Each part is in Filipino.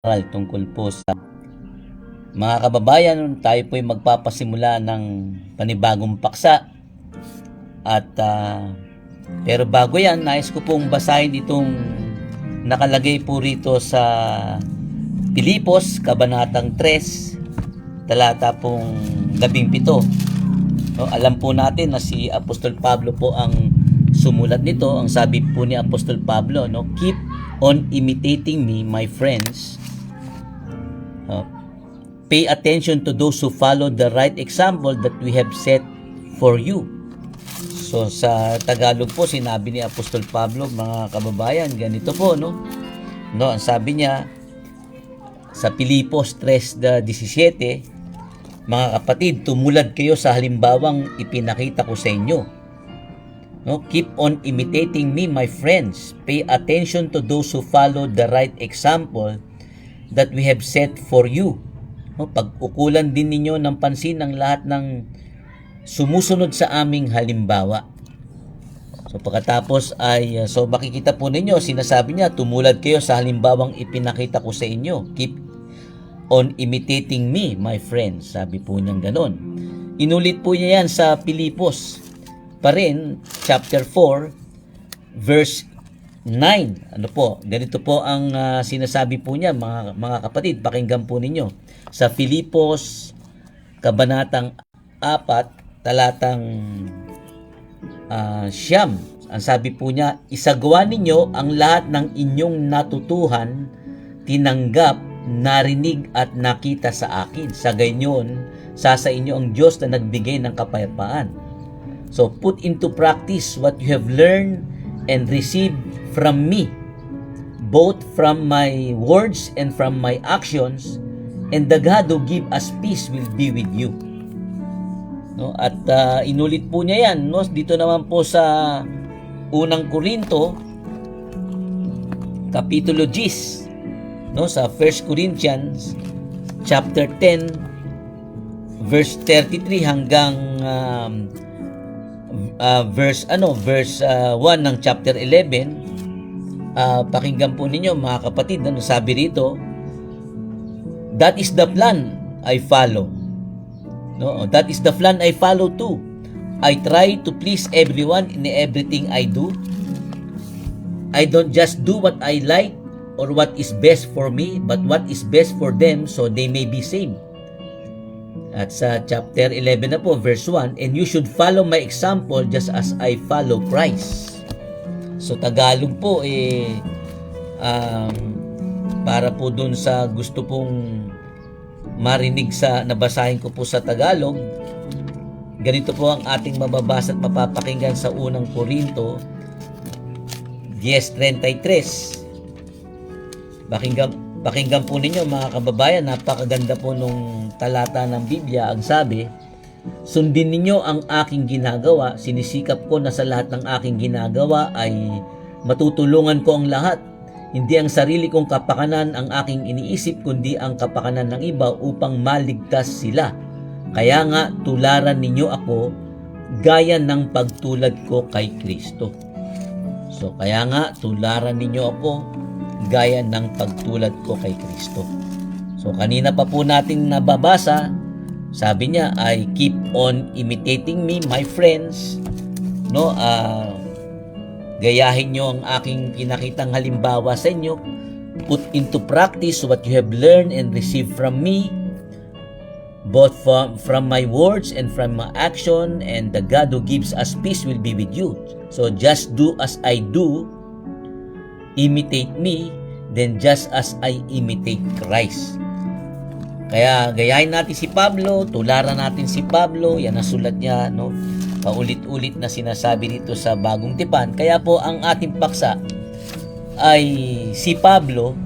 Tungkol po sa mga kababayan, tayo po ay magpapasimula ng panibagong paksa at pero bago yan, nais ko pong basahin itong nakalagay po rito sa Pilipos, Kabanatang 3, talata pong 17. No, alam po natin na si Apostol Pablo po ang sumulat nito. Ang sabi po ni Apostol Pablo, no, keep on imitating me, my friends. Pay attention to those who follow the right example that we have set for you. So sa Tagalog po, sinabi ni Apostol Pablo, mga kababayan, ganito po, no? No, ang sabi niya sa Pilipos 3:17, mga kapatid, tumulad kayo sa halimbawang ipinakita ko sa inyo. No, keep on imitating me, my friends. Pay attention to those who follow the right example that we have set for you. No, pag-ukulan din ninyo ng pansin ng lahat ng sumusunod sa aming halimbawa. So pagkatapos ay so makikita po ninyo, sinasabi niya, tumulad kayo sa halimbawang ipinakita ko sa inyo. Keep on imitating me, my friends. Sabi po niyang ganon. Inulit po niya yan sa Pilipos pa rin, chapter 4, verse 9. Ano po? Ganito po ang sinasabi po niya, mga kapatid. Pakinggan po ninyo. Sa Filipos, Kabanatang 4, talatang 9. Ang sabi po niya, isagawa ninyo ang lahat ng inyong natutuhan, tinanggap, narinig at nakita sa akin. Sa ganyan, sa inyo ang Diyos na nagbigay ng kapayapaan. So, put into practice what you have learned and received from me, both from my words and from my actions, and the God who give us peace will be with you. No, at inulit po niya yan, no, dito naman po sa unang Korinto kapitulo 10, no, sa 1 Corinthians chapter 10 verse 33 hanggang verse 1 ng chapter 11. Pakinggan po ninyo, mga kapatid, ano sabi rito? That is the plan I follow. No, that is the plan I follow too. I try to please everyone in everything I do. I don't just do what I like or what is best for me, but what is best for them so they may be saved. At sa chapter 11 na po, verse 1, and you should follow my example just as I follow Christ. So Tagalog po para po dun sa gusto pong marinig sa nabasahin ko po sa Tagalog, ganito po ang ating mababasa at mapapakinggan sa unang Korinto 10:33. Pakinggan po ninyo, mga kababayan, napakaganda po nung talata ng Biblia. Ang sabi, sundin ninyo ang aking ginagawa, sinisikap ko na sa lahat ng aking ginagawa ay matutulungan ko ang lahat. Hindi ang sarili kong kapakanan ang aking iniisip, kundi ang kapakanan ng iba upang maligtas sila. Kaya nga, tularan ninyo ako gaya ng pagtulad ko kay Kristo. So, kaya nga, tularan ninyo ako gaya ng pagtulad ko kay Kristo. So, kanina pa po nating nababasa, sabi niya, I keep on imitating me, my friends. No, gayahin nyo ang aking pinakitang halimbawa sa inyo. Put into practice what you have learned and received from me, both from my words and from my action, and the God who gives us peace will be with you. So just do as I do, imitate me, then just as I imitate Christ. Kaya gayahin natin si Pablo, tularan natin si Pablo. Yan ang sulat niya, no? Paulit-ulit na sinasabi dito sa Bagong Tipan. Kaya po ang ating paksa ay si Pablo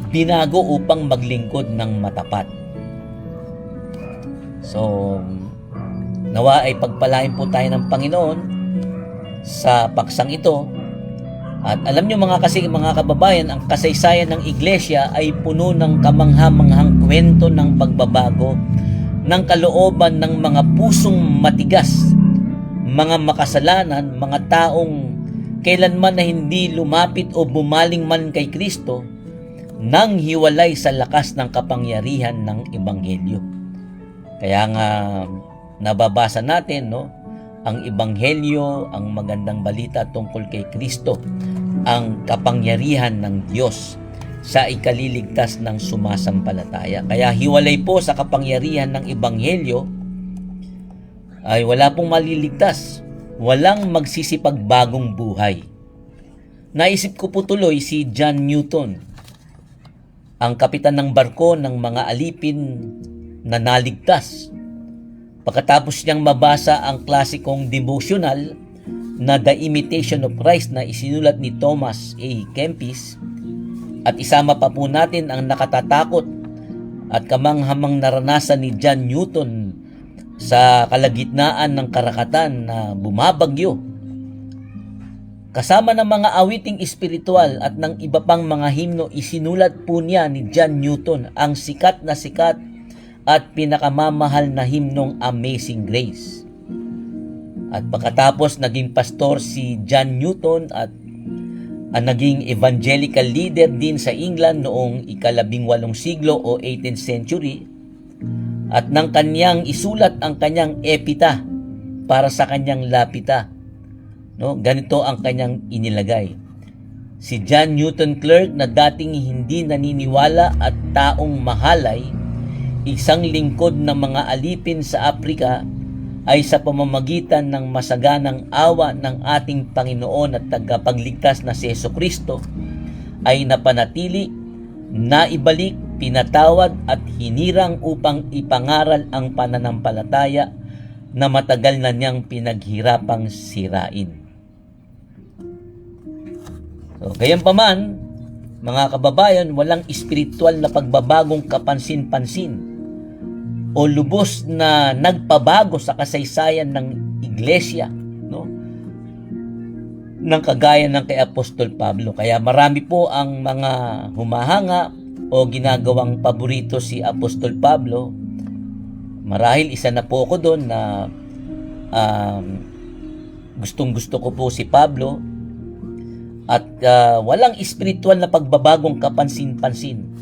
binago upang maglingkod ng matapat. So, nawa ay pagpalain po tayo ng Panginoon sa paksang ito. At alam nyo mga kababayan, ang kasaysayan ng iglesia ay puno ng kamangha-manghang kwento ng pagbabago ng kalooban ng mga pusong matigas, mga makasalanan, mga taong kailanman na hindi lumapit o bumaling man kay Kristo, nang hiwalay sa lakas ng kapangyarihan ng Ebanghelyo. Kaya nga nababasa natin, no, ang Ebanghelyo, ang magandang balita tungkol kay Kristo, ang kapangyarihan ng Diyos sa ikaliligtas ng sumasampalataya. Kaya hiwalay po sa kapangyarihan ng Ebanghelyo ay wala pong maliligtas, walang magsisipagbagong buhay. Naisip ko po tuloy si John Newton, ang kapitan ng barko ng mga alipin na naligtas. Pagkatapos niyang mabasa ang klasikong devotional na The Imitation of Christ na isinulat ni Thomas A. Kempis, at isama pa po natin ang nakatatakot at kamanghamang naranasan ni John Newton sa kalagitnaan ng karakatan na bumabagyo. Kasama ng mga awiting espiritual at ng iba pang mga himno, isinulat po niya ni John Newton ang sikat at pinakamamahal na himnong Amazing Grace. At pagkatapos naging pastor si John Newton at naging evangelical leader din sa England noong ika-18 siglo o 18th century, at nang kanyang isulat ang kanyang epitaph para sa kanyang lapita, no, ganito ang kanyang inilagay: si John Newton Clerk na dating hindi naniniwala at taong mahalay, isang lingkod ng mga alipin sa Afrika, ay sa pamamagitan ng masaganang awa ng ating Panginoon at tagapagligtas na si Jesucristo ay napanatili, naibalik, pinatawad at hinirang upang ipangaral ang pananampalataya na matagal na niyang pinaghirapang sirain. So, gayunpaman, mga kababayan, walang espiritual na pagbabagong kapansin-pansin o lubos na nagpabago sa kasaysayan ng iglesia, no, ng kagaya ng kay Apostol Pablo. Kaya marami po ang mga humahanga o ginagawang paborito si Apostol Pablo. Marahil isa na po ako doon na gustong-gusto ko po si Pablo, at walang espiritual na pagbabagong kapansin-pansin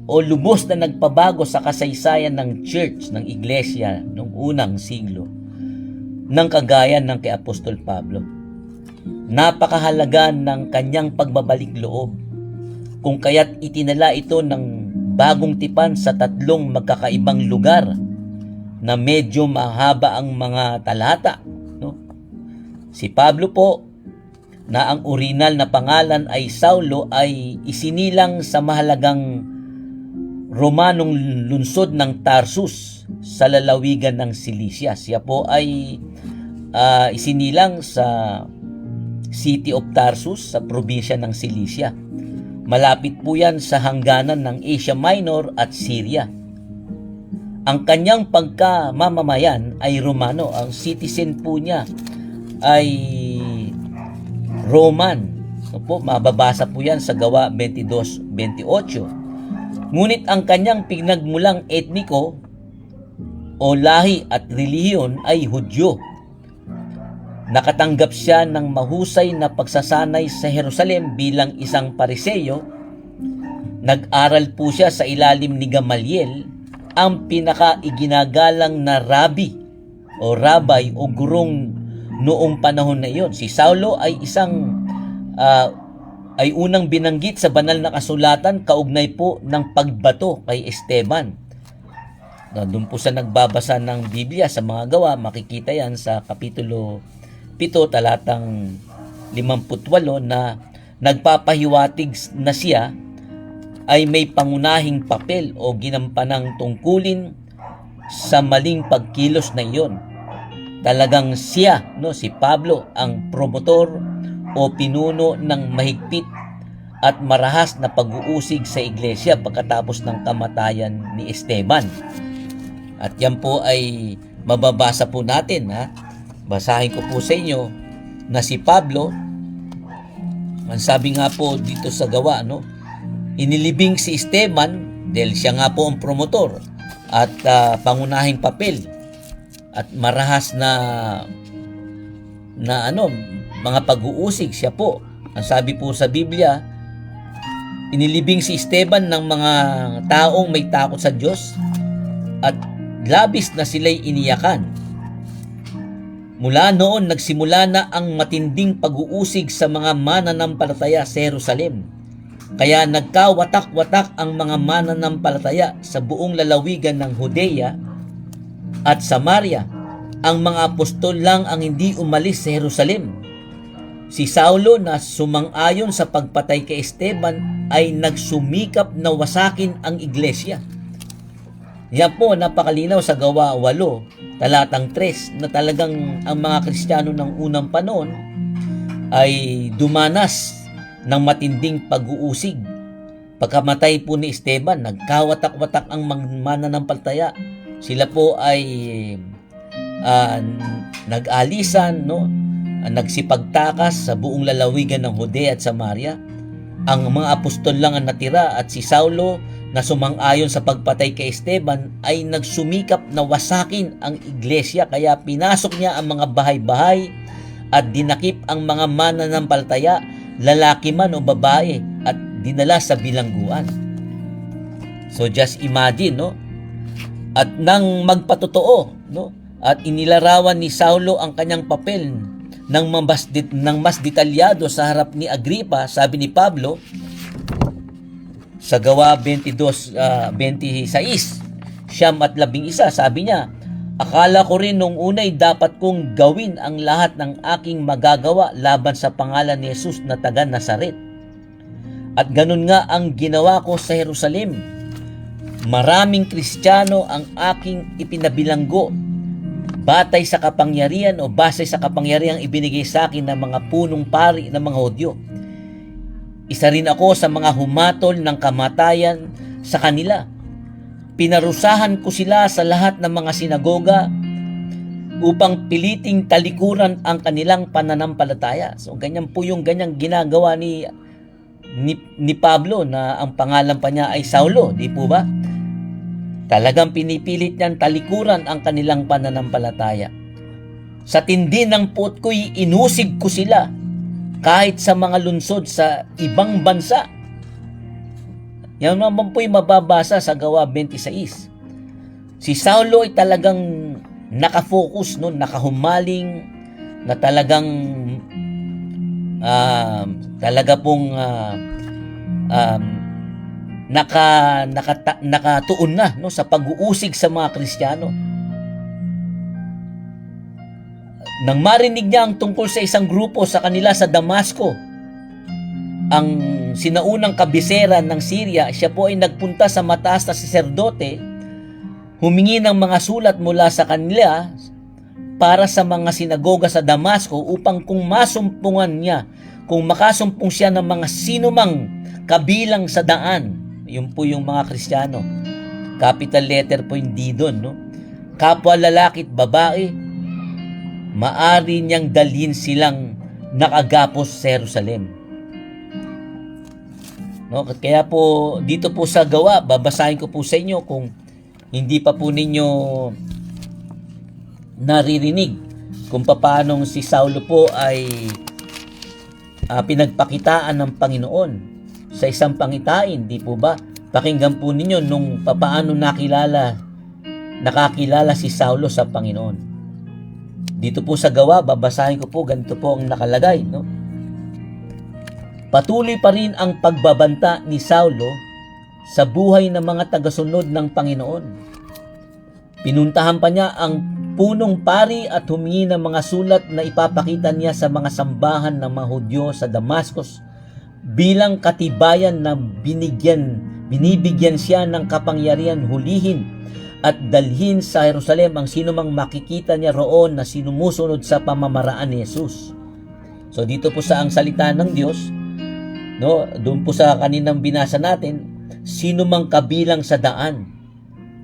o lubos na nagpabago sa kasaysayan ng church, ng iglesia noong unang siglo ng kagaya ng kay Apostol Pablo. Napakahalaga ng kanyang pagbabalik loob, kung kaya't itinala ito ng bagong tipan sa 3 magkakaibang lugar na medyo mahaba ang mga talata, no? Si Pablo po, na ang original na pangalan ay Saulo, ay isinilang sa mahalagang Romanong lungsod ng Tarsus sa lalawigan ng Cilicia. Siya po ay isinilang sa City of Tarsus sa probinsya ng Cilicia. Malapit po yan sa hangganan ng Asia Minor at Syria. Ang kanyang pagkamamamayan ay Romano. Ang citizen po niya ay Roman. Mababasa po yan sa Gawa 22:28. Ngunit ang kanyang pinagmulang etniko o lahi at relihiyon ay Hudyo. Nakatanggap siya ng mahusay na pagsasanay sa Jerusalem bilang isang Pariseyo. Nag-aral po siya sa ilalim ni Gamaliel, ang pinaka-iginagalang na rabbi o rabay o gurong noong panahon na iyon. Si Saulo ay ay unang binanggit sa banal na kasulatan kaugnay po ng pagbato kay Esteban. Doon po sa nagbabasa ng Biblia sa mga Gawa, makikita yan sa Kapitulo 7, talatang 58, na nagpapahiwatig na siya ay may pangunahing papel o ginampanang tungkulin sa maling pagkilos na iyon. Talagang siya, no, si Pablo, ang promotor o pinuno ng mahigpit at marahas na pag-uusig sa iglesia pagkatapos ng kamatayan ni Esteban. At yan po ay mababasa po natin, ha? Basahin ko po sa inyo na si Pablo, ang sabi nga po dito sa Gawa, no, inilibing si Esteban dahil siya nga po ang promotor at pangunahing papel at marahas na mga pag-uusig siya po. Ang sabi po sa Biblia, Inilibing si Esteban ng mga taong may takot sa Diyos at labis na sila'y iniyakan. Mula noon, nagsimula na ang matinding pag-uusig sa mga mananampalataya sa Jerusalem. Kaya nagkawatak-watak ang mga mananampalataya sa buong lalawigan ng Judea at Samaria. Ang mga apostol lang ang hindi umalis sa Jerusalem. Si Saulo na sumang-ayon sa pagpatay kay Esteban ay nagsumikap na wasakin ang iglesia. Yan po, napakalinaw sa Gawa 8, talatang 3, na talagang ang mga Kristiyano ng unang panahon ay dumanas ng matinding pag-uusig. Pagkamatay po ni Esteban, nagkawatak-watak ang mananampalataya. Sila po ay nag-alisan, no? Nagsipagtakas sa buong lalawigan ng Judea at Samaria. Ang mga apostol lang ang natira at si Saulo na sumang-ayon sa pagpatay kay Esteban ay nagsumikap na wasakin ang iglesia, kaya pinasok niya ang mga bahay-bahay at dinakip ang mga mananampalataya, lalaki man o babae, at dinala sa bilangguan. So just imagine, no? At nang magpatotoo, no? At inilarawan ni Saulo ang kanyang papel ng mas detalyado sa harap ni Agripa, sabi ni Pablo sa Gawa 22:26, 11, sabi niya, akala ko rin nung unay dapat kong gawin ang lahat ng aking magagawa laban sa pangalan ni Jesus na taga Nazaret. At ganun nga ang ginawa ko sa Jerusalem. Maraming Kristiyano ang aking ipinabilanggo batay sa kapangyarihan o base sa kapangyarihang ibinigay sa akin ng mga punong pari ng mga Hudyo. Isa rin ako sa mga humatol ng kamatayan sa kanila. Pinarusahan ko sila sa lahat ng mga sinagoga upang piliting talikuran ang kanilang pananampalataya. So ganyan po yung ganyang ginagawa ni Pablo, na ang pangalan pa niya ay Saulo, di po ba? Talagang pinipilit niyang talikuran ang kanilang pananampalataya. Sa tindi ng puot ko'y inusig ko sila kahit sa mga lungsod sa ibang bansa. Yan naman po'y mababasa sa Gawa 26. Si Saulo ay talagang nakafocus, no? Nakahumaling, na talagang talaga pong nakatuon na, no, sa pag-uusig sa mga Kristiyano. Nang marinig niya ang tungkol sa isang grupo sa kanila sa Damasco, ang sinaunang kabisera ng Syria, siya po ay nagpunta sa mataas na saserdote, humingi ng mga sulat mula sa kanila para sa mga sinagoga sa Damasco upang kung makasumpong siya ng mga sinumang kabilang sa daan. Yun po yung mga Kristiyano. Capital letter po hindi doon, no? Kapwa lalaki at babae, maari niyang dalhin silang nakagapos sa Jerusalem. No? Kaya po, dito po sa Gawa, babasahin ko po sa inyo kung hindi pa po ninyo naririnig kung paano si Saulo po ay pinagpakitaan ng Panginoon sa isang pangitain, di po ba? Pakinggan po ninyo nung papaano nakakilala si Saulo sa Panginoon. Dito po sa Gawa, babasahin ko po, ganito po ang nakalagay, no? Patuloy pa rin ang pagbabanta ni Saulo sa buhay ng mga tagasunod ng Panginoon. Pinuntahan pa niya ang punong pari at humingi ng mga sulat na ipapakita niya sa mga sambahan ng mga Hudyo sa Damascus bilang katibayan na binibigyan siya ng kapangyarihan hulihin at dalhin sa Jerusalem ang sinumang makikita niya roon na sinumusunod sa pamamaraan ni Jesus. So dito po sa ang salita ng Diyos, no, doon po sa kaninang binasa natin, sinumang kabilang sa daan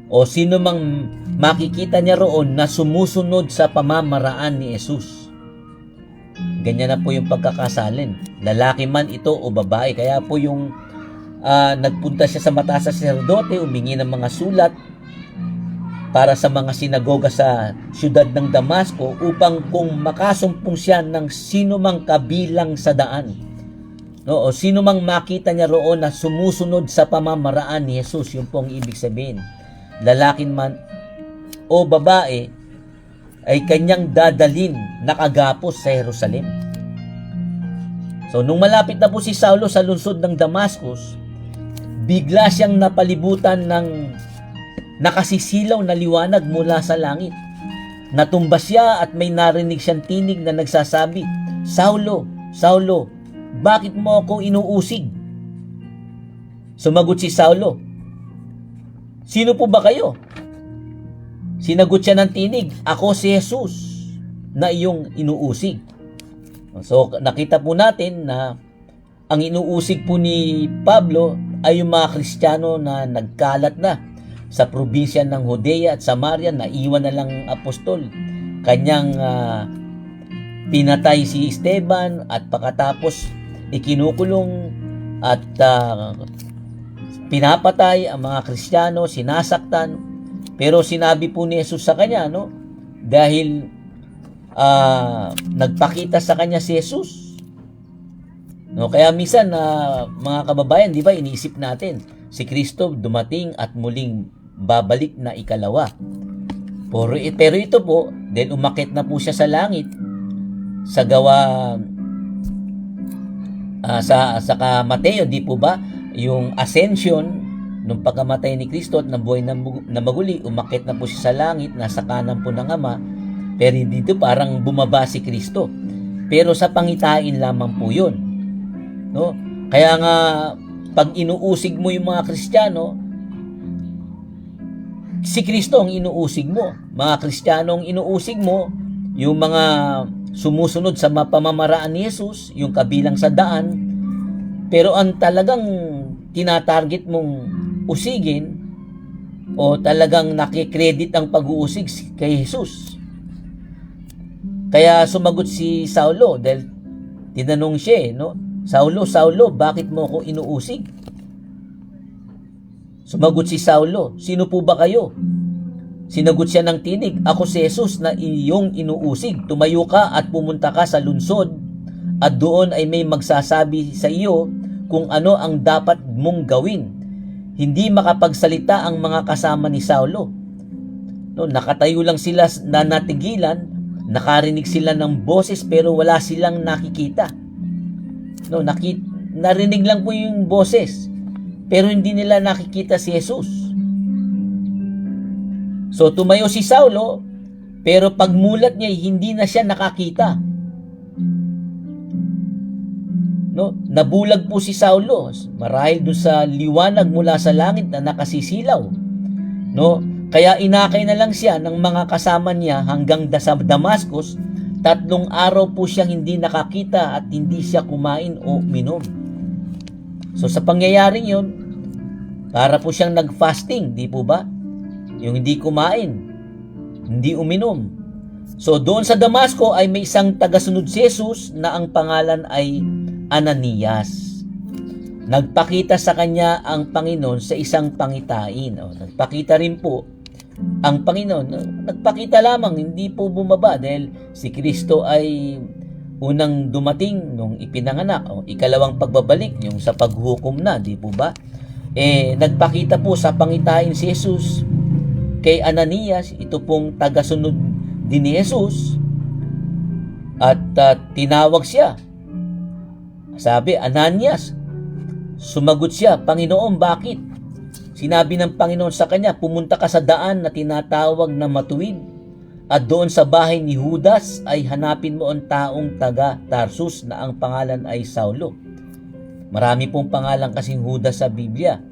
o sinumang makikita niya roon na sumusunod sa pamamaraan ni Jesus. Ganyan na po yung pagkakasalin. Lalaki man ito o babae. Kaya po yung nagpunta siya sa mataas na saserdote, humingi ng mga sulat para sa mga sinagoga sa siyudad ng Damasco upang kung makasumpong siya ng sinumang kabilang sa daan. No, o sino mang makita niya roon na sumusunod sa pamamaraan ni Jesus, yung pong ibig sabihin, lalaking man o babae, ay kanyang dadalhin nakagapos sa Jerusalem. So, nung malapit na po si Saulo sa lungsod ng Damascus, bigla siyang napalibutan ng nakasisilaw na liwanag mula sa langit. Natumba siya at may narinig siyang tinig na nagsasabi, "Saulo, Saulo, bakit mo ako inuusig?" Sumagot si Saulo, "Sino po ba kayo?" Sinagot siya ng tinig, "Ako si Jesus na iyong inuusig." So nakita po natin na ang inuusig po ni Pablo ay yung mga Kristiyano na nagkalat na sa probinsya ng Judea at Samaria, na iwan na lang apostol. Kanyang pinatay si Esteban at pagkatapos ikinukulong at pinapatay ang mga Kristiyano, sinasaktan. Pero sinabi po ni Jesus sa kanya, no, dahil nagpakita sa kanya si Jesus. No, kaya minsan mga kababayan, di ba, iniisip natin si Kristo dumating at muling babalik na ikalawa. Pero ito po, dahil umakit na po siya sa langit sa gawa sa Mateo, di po ba, yung ascension nung pagkamatay ni Kristo at nabuhay na maguli, umakit na po siya sa langit, nasa kanan po ng Ama. Pero dito parang bumaba si Kristo. Pero sa pangitain lamang po yun. No? Kaya nga, pag inuusig mo yung mga Kristiyano, si Kristo ang inuusig mo. Mga Kristiyano ang inuusig mo, yung mga sumusunod sa pamamaraan ni Jesus, yung kabilang sa daan. Pero ang talagang tinatarget mong usigin, o talagang nakikredit ang pag-uusig kay Jesus. Kaya sumagot si Saulo dahil tinanong siya, no? "Saulo, Saulo, bakit mo ako inuusig?" Sumagot si Saulo, "Sino po ba kayo?" Sinagot siya ng tinig, "Ako si Jesus na iyong inuusig. Tumayo ka at pumunta ka sa lungsod at doon ay may magsasabi sa iyo kung ano ang dapat mong gawin." Hindi makapagsalita ang mga kasama ni Saulo. No, nakatayo lang sila na natigilan. Nakarinig sila ng boses pero wala silang nakikita. No, narinig lang po yung boses pero hindi nila nakikita si Jesus. So tumayo si Saulo, pero pagmulat niya hindi na siya nakakita. No, nabulag po si Saulo marahil doon sa liwanag mula sa langit na nakasisilaw. No, kaya inakay na lang siya ng mga kasama niya hanggang sa Damascus. 3 araw po siyang hindi nakakita at hindi siya kumain o minom. So sa pangyayaring yun, para po siyang nag-fasting, di po ba? Yung hindi kumain, hindi uminom. So doon sa Damasco ay may isang tagasunod si Jesus na ang pangalan ay Ananias. Nagpakita sa kanya ang Panginoon sa isang pangitain. Nagpakita rin po ang Panginoon, nagpakita lamang, hindi po bumaba dahil si Kristo ay unang dumating nung ipinanganak, o ikalawang pagbabalik yung sa paghukom na, di po ba? Nagpakita po sa pangitain si Jesus kay Ananias, ito pong tagasunod din ni Jesus, at tinawag siya. Sabi, "Ananias." Sumagot siya, "Panginoon, bakit?" Sinabi ng Panginoon sa kanya, "Pumunta ka sa daan na tinatawag na Matuwid at doon sa bahay ni Judas ay hanapin mo ang taong taga Tarsus na ang pangalan ay Saulo." Marami pong pangalan kasing Judas sa Biblia.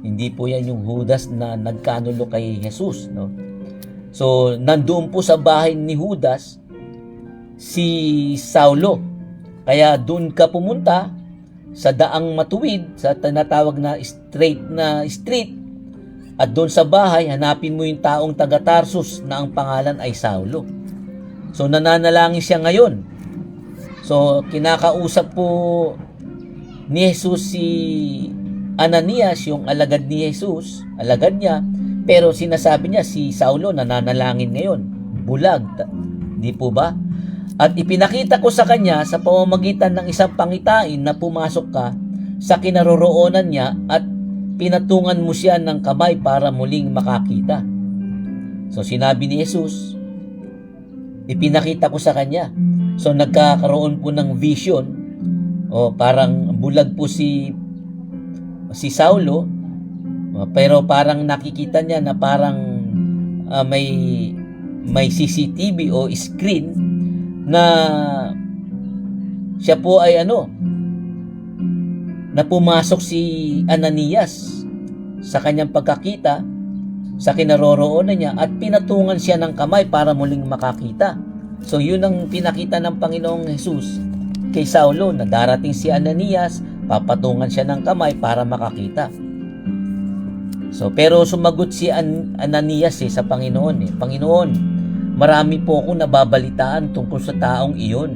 Hindi po yan yung Judas na nagkanulo kay Jesus, no? So, nandoon po sa bahay ni Judas si Saulo. Kaya doon ka pumunta sa daang Matuwid, sa tinatawag na straight na street, at doon sa bahay, hanapin mo yung taong taga Tarsus na ang pangalan ay Saulo. So, nananalangin siya ngayon. So, kinakausap po ni Jesus si Ananias, yung alagad ni Jesus, alagad niya, pero sinasabi niya si Saulo nananalangin ngayon. Bulag, di po ba? At ipinakita ko sa kanya sa pamamagitan ng isang pangitain na pumasok ka sa kinaroroonan niya at pinatungan mo siya ng kamay para muling makakita. So sinabi ni Jesus, ipinakita ko sa kanya. So nagkakaroon po ng vision, o parang bulag po si Saulo, pero parang nakikita niya na parang may CCTV o screen na siya po ay na pumasok si Ananias sa kanyang pagkakita sa kinaroroonan niya at pinatungan siya ng kamay para muling makakita. So yun ang pinakita ng Panginoong Jesus kay Saulo, na darating si Ananias, papatungan siya ng kamay para makakita. So pero sumagot si Ananias sa Panginoon, Panginoon, marami po akong nababalitaan tungkol sa taong iyon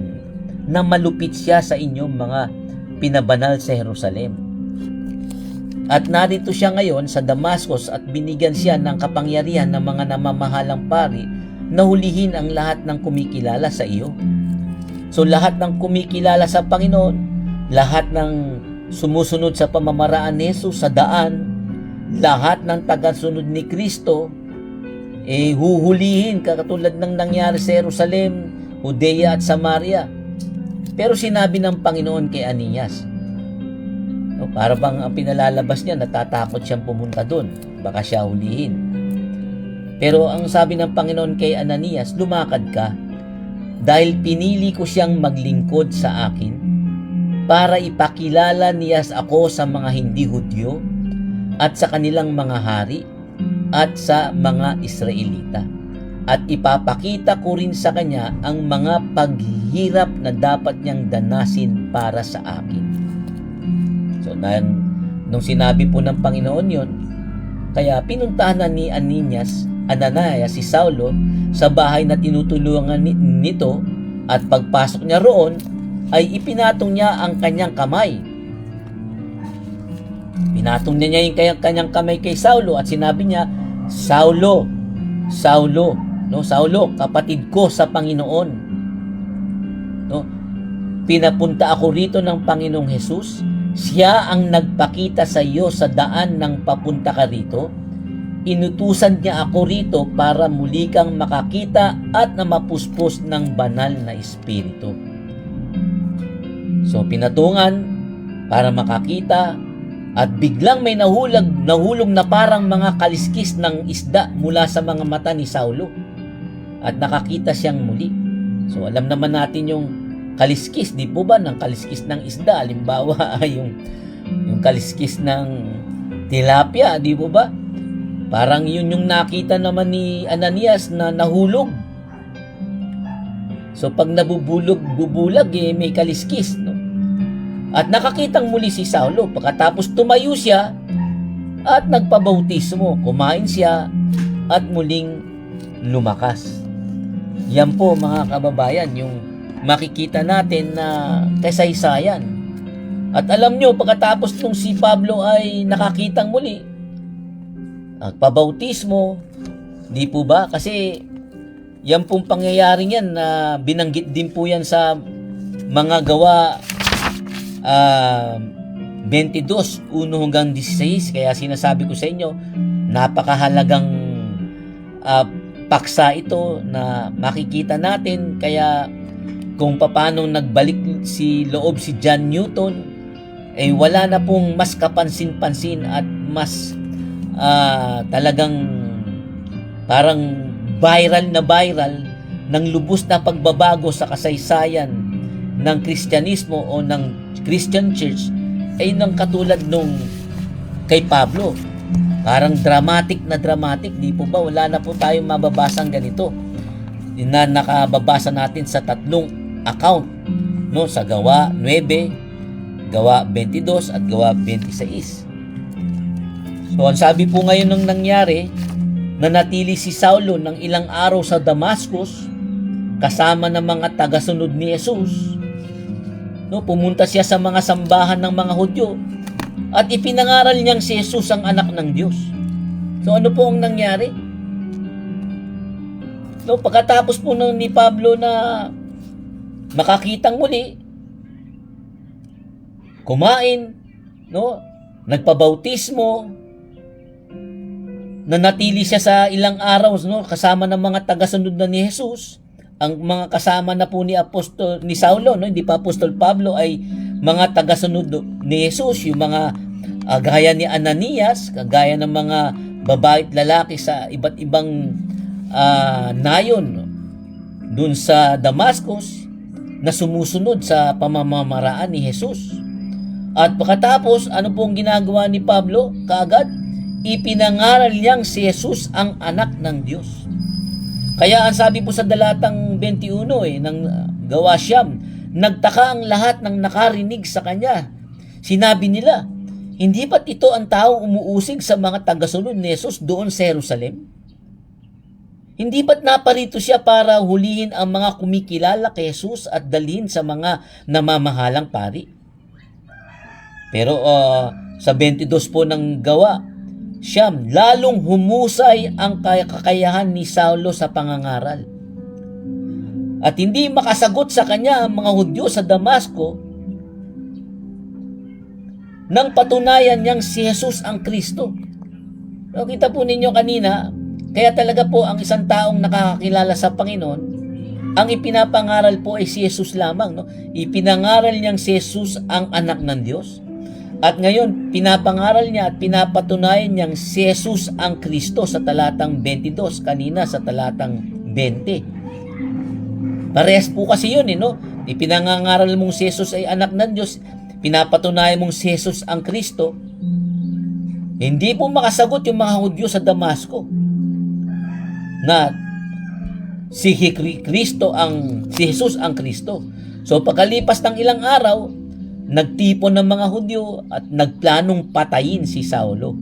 na malupit siya sa inyong mga pinabanal sa Jerusalem. At narito siya ngayon sa Damascus at binigyan siya ng kapangyarihan ng mga namamahalang pari na hulihin ang lahat ng kumikilala sa iyo. So lahat ng kumikilala sa Panginoon, lahat ng sumusunod sa pamamaraan ni Jesus sa daan, lahat ng tagasunod ni Kristo, huhulihin katulad ng nangyari sa Jerusalem, Judea at Samaria. Pero sinabi ng Panginoon kay Ananias, para bang ang pinalalabas niya, natatakot siyang pumunta doon, baka siya hulihin. Pero ang sabi ng Panginoon kay Ananias, lumakad ka, dahil pinili ko siyang maglingkod sa akin para ipakilala niya ako sa mga hindi Hudyo at sa kanilang mga hari at sa mga Israelita. At ipapakita ko rin sa kanya ang mga paghihirap na dapat niyang danasin para sa akin. So, nung sinabi po ng Panginoon yon, kaya pinuntahan na ni Ananias si Saulo sa bahay na tinutulungan nito, at pagpasok niya roon ay ipinatong niya ang kanyang kamay. Pinatong niya yung kanyang kamay kay Saulo at sinabi niya, Saulo, Saulo, Saulo, kapatid ko sa Panginoon. Pinapunta ako rito ng Panginoong Jesus. Siya ang nagpakita sa iyo sa daan ng papunta ka rito. Inutusan niya ako rito para muli kang makakita at na mapuspos ng banal na espiritu. So pinatungan para makakita, at biglang may nahulog na parang mga kaliskis ng isda mula sa mga mata ni Saulo, at nakakita siyang muli. So alam naman natin yung kaliskis, di po ba, ng kaliskis ng isda, halimbawa ay yung kaliskis ng tilapia, di po ba? Parang yun yung nakita naman ni Ananias na nahulog. So pag bubulag may kaliskis, At nakakitang muli si Saulo pagkatapos tumayo siya at nagpabautismo, kumain siya at muling lumakas. Yan po mga kababayan yung makikita natin na kasaysayan. At alam nyo, pagkatapos nung si Pablo ay nakakitang muli, nagpabautismo, di po ba? Kasi yan pong pangyayari yan na binanggit din po yan sa mga gawa 22, 1 hanggang 16. Kaya sinasabi ko sa inyo, napakahalagang paksa ito na makikita natin. Kaya kung paano nagbalik si John Newton, wala na pong mas kapansin-pansin at mas talagang parang viral ng lubos na pagbabago sa kasaysayan ng Kristyanismo o ng Christian Church nang katulad nung kay Pablo. Parang dramatic, di po ba? Wala na po tayong mababasang ganito na nakababasa natin sa 3 account, sa Gawa 9, Gawa 22 at Gawa 26. So ang sabi po ngayon ng nangyari, nanatili si Saulo ng ilang araw sa Damascus kasama ng mga tagasunod ni Jesus. Pumunta siya sa mga sambahan ng mga Hudyo at ipinangaral niyang si Jesus ang anak ng Diyos. So ano po ang nangyari? Pagkatapos po ni Pablo na makakitang muli, kumain, no? Nagpabautismo, nanatili siya sa ilang araw, no, kasama ng mga tagasunod na ni Jesus. Ang mga kasama na po ni Saulo, no, hindi pa Apostol Pablo, ay mga tagasunod ni Jesus, yung mga gaya ni Ananias, kagaya ng mga babae at lalaki sa iba't ibang nayon dun sa Damascus na sumusunod sa pamamaraan ni Jesus. At pagkatapos, ano pong ginagawa ni Pablo? Kaagad, ipinangaral niyang si Jesus ang anak ng Diyos. Kaya ang sabi po sa talatang 21 ng Gawa Siyam, nagtaka ang lahat ng nakarinig sa kanya. Sinabi nila, hindi ba't ito ang taong umuusig sa mga tagasunod ni Jesus doon sa Jerusalem? Hindi ba't naparito siya para hulihin ang mga kumikilala kay Jesus at dalhin sa mga namamahalang pari? Pero sa 22 po ng Gawa Siyam, lalong humusay ang kakayahan ni Saulo sa pangangaral. At hindi makasagot sa kanya ang mga Hudyo sa Damasco nang patunayan niyang si Jesus ang Kristo. Kita po ninyo kanina, kaya talaga po ang isang taong nakakakilala sa Panginoon, ang ipinapangaral po ay si Jesus lamang. No? Ipinangaral niyang si Jesus ang anak ng Diyos. At ngayon, pinapangaral niya at pinapatunayan niyang si Jesus ang Kristo sa talatang 22, kanina sa talatang 20. Parehas po kasi yun, no? Ipinangangaral mong si Jesus ay anak ng Diyos, pinapatunayan mong si Jesus ang Kristo. Hindi po makasagot yung mga Hudyo sa Damasco na si Jesus ang Kristo. So pagkalipas ng ilang araw, nagtipon ng mga Hudyo at nagplanong patayin si Saulo.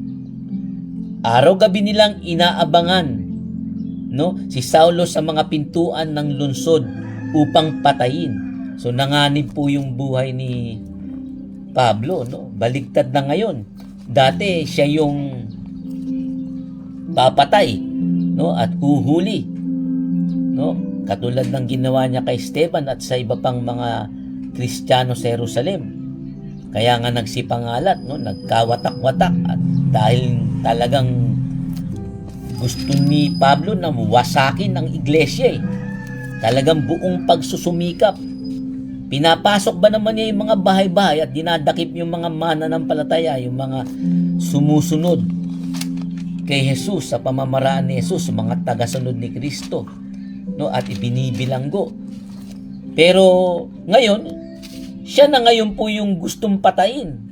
Araw-gabi nilang inaabangan, no, si Saulo sa mga pintuan ng lungsod upang patayin. So nanganib po yung buhay ni Pablo, no? Baliktad na ngayon. Dati siya yung papatay, no, at uhuli, no? Katulad ng ginawa niya kay Esteban at sa iba pang mga Kristiyano sa Jerusalem. Kaya nga nagsipangalat, no, nagkawatak-watak, at dahil talagang gusto ni Pablo na wasakin ang iglesia, talagang buong pagsusumikap. Pinapasok ba naman niya yung mga bahay-bahay at dinadakip yung mga mananampalataya, yung mga sumusunod kay Jesus sa pamamaraan ni Jesus, mga tagasunod ni Kristo, no, at ibinibilanggo. Pero ngayon, siya na ngayon po yung gustong patayin.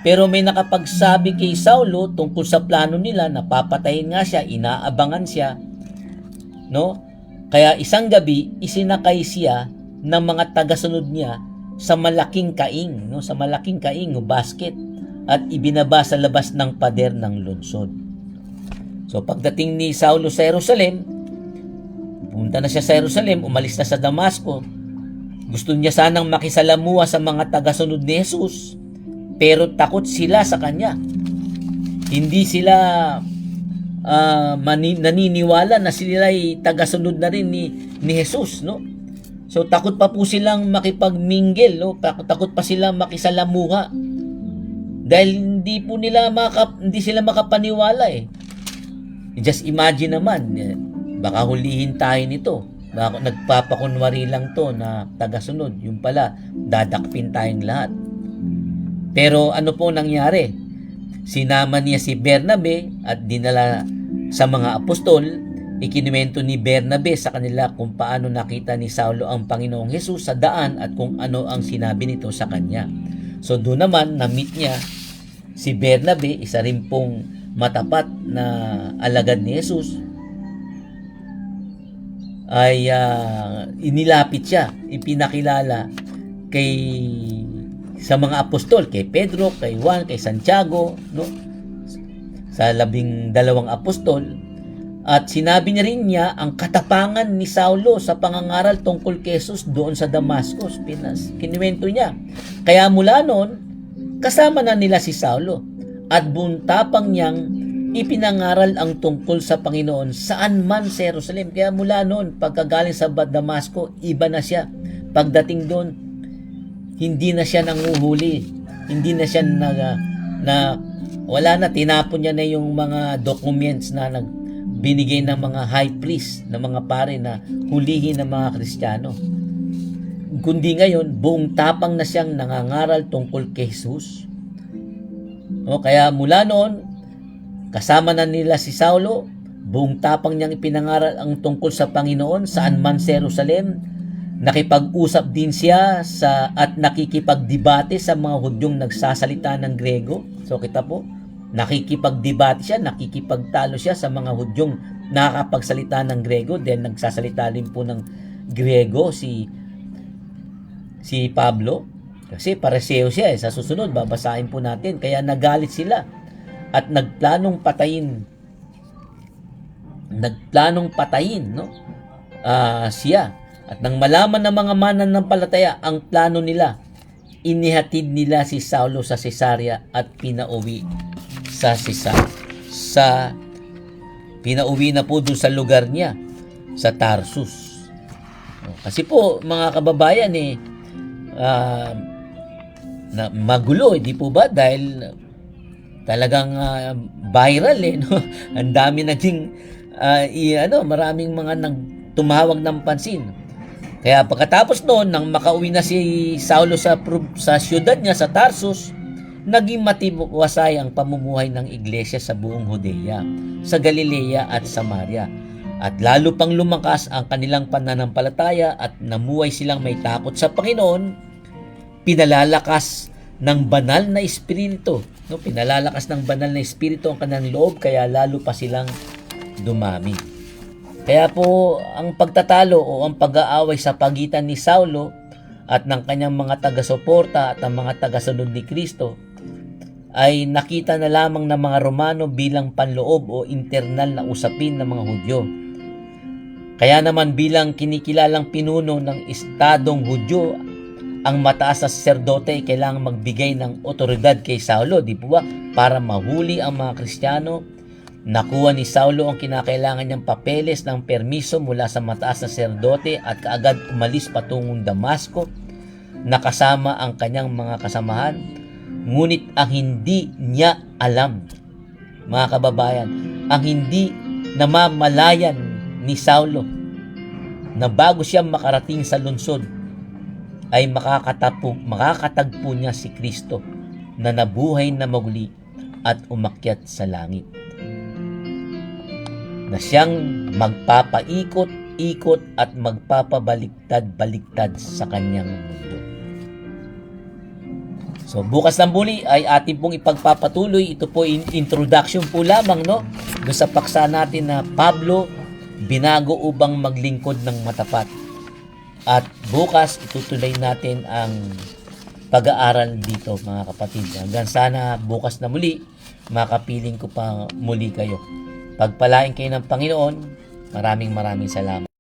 Pero may nakapagsabi kay Saulo tungkol sa plano nila na papatayin nga siya, inaabangan siya, no? Kaya isang gabi, isinakay siya ng mga tagasunod niya sa malaking kaing, no? Sa malaking kaing o basket, at ibinaba sa labas ng pader ng lungsod. So pagdating ni Saulo sa Jerusalem, punta na siya sa Jerusalem, umalis na sa Damasco. Gusto niya sanang makisalamuha sa mga tagasunod ni Jesus, pero takot sila sa kanya. Hindi sila naniniwala na sila ay tagasunod na rin ni Jesus, no? So takot pa po silang makipagmingle, no? Takot pa silang makisalamuha. Dahil hindi sila makapaniwala eh. Just imagine naman, baka hulihin tayo nito. Nagpapakunwari lang to na tagasunod. Yung pala, dadakpin tayong lahat. Pero ano po nangyari? Sinama niya si Bernabe at dinala sa mga apostol. Ikinuwento ni Bernabe sa kanila kung paano nakita ni Saulo ang Panginoong Hesus sa daan at kung ano ang sinabi nito sa kanya. So doon naman, na-meet niya si Bernabe, isa rin pong matapat na alagad ni Jesus, ay inilapit siya, ipinakilala sa mga apostol, kay Pedro, kay Juan, kay Santiago, no? Sa 12 apostol. At sinabi niya rin ang katapangan ni Saulo sa pangangaral tungkol kay Jesus doon sa Damascus. Kinuwento niya. Kaya mula noon, kasama na nila si Saulo at buntapang niyang ipinangaral ang tungkol sa Panginoon saan man sa Jerusalem. Kaya mula noon, pagkagaling sa Damasco, iba na siya. pagdating doon, hindi na siya nanguhuli. Hindi na siya wala na, tinapon niya na yung mga documents na binigay ng mga high priest, ng mga pare na hulihin ng mga Kristiyano. Kundi ngayon, buong tapang na siyang nangangaral tungkol kay Jesus. Kaya mula noon, kasama na nila si Saulo, buong tapang niyang ipinangaral ang tungkol sa Panginoon saan man sa Jerusalem. Nakipag-usap din siya at nakikipagdebate sa mga Hudyong nagsasalita ng Grego. So kita po, nakikipagdebate siya, nakikipagtalo siya sa mga Hudyong nakakapagsalita ng Grego. Then nagsasalita din po ng Grego si Pablo. Kasi Pariseo siya Sa susunod, babasahin po natin. Kaya nagalit sila at nagplanong patayin siya. At nang malaman ng mga mananampalataya ang plano nila, inihatid nila si Saulo sa Cesarea at pinauwi pinauwi na po doon sa lugar niya sa Tarsus. Kasi po mga kababayan na magulo, di po ba? Dahil talagang viral no? Ang dami naging maraming mga tumawag ng pansin. Kaya pagkatapos noon, nang makauwi na si Saulo sa siyudad niya sa Tarsus, naging matiwasay ang pamumuhay ng iglesia sa buong Judea, sa Galilea at Samaria. At lalo pang lumakas ang kanilang pananampalataya at namuhay silang may takot sa Panginoon. Pinalalakas ng banal na espiritu. Pinalalakas ng banal na espiritu ang kanilang loob, kaya lalo pa silang dumami. Kaya po ang pagtatalo o ang pag-aaway sa pagitan ni Saulo at ng kanyang mga taga-suporta at ang mga taga-sunod ni Kristo ay nakita na lamang ng mga Romano bilang panloob o internal na usapin ng mga Hudyo. Kaya naman bilang kinikilalang pinuno ng estadong Hudyo, ang mataas na saserdote ay kailangang magbigay ng otoridad kay Saulo, di po ba? Para mahuli ang mga Kristiyano. Nakuha ni Saulo ang kinakailangan niyang papeles ng permiso mula sa mataas na saserdote at kaagad umalis patungong Damasco, nakasama ang kanyang mga kasamahan. Ngunit ang hindi niya alam, mga kababayan, ang hindi namamalayan ni Saulo, na bago siya makarating sa lungsod, ay makakatagpo niya si Kristo na nabuhay na muli at umakyat sa langit, na siyang magpapaikot-ikot at magpapabaliktad-baliktad sa kanyang mundo. So bukas ng muli ay atin pong ipagpapatuloy. Ito po introduction po lamang doon sa paksa natin na Pablo binago upang maglingkod ng matapat. At bukas itutuloy natin ang pag-aaral dito, mga kapatid. Hanggang sana bukas na muli makapiling ko pa muli kayo. Pagpalain kayo ng Panginoon. Maraming salamat.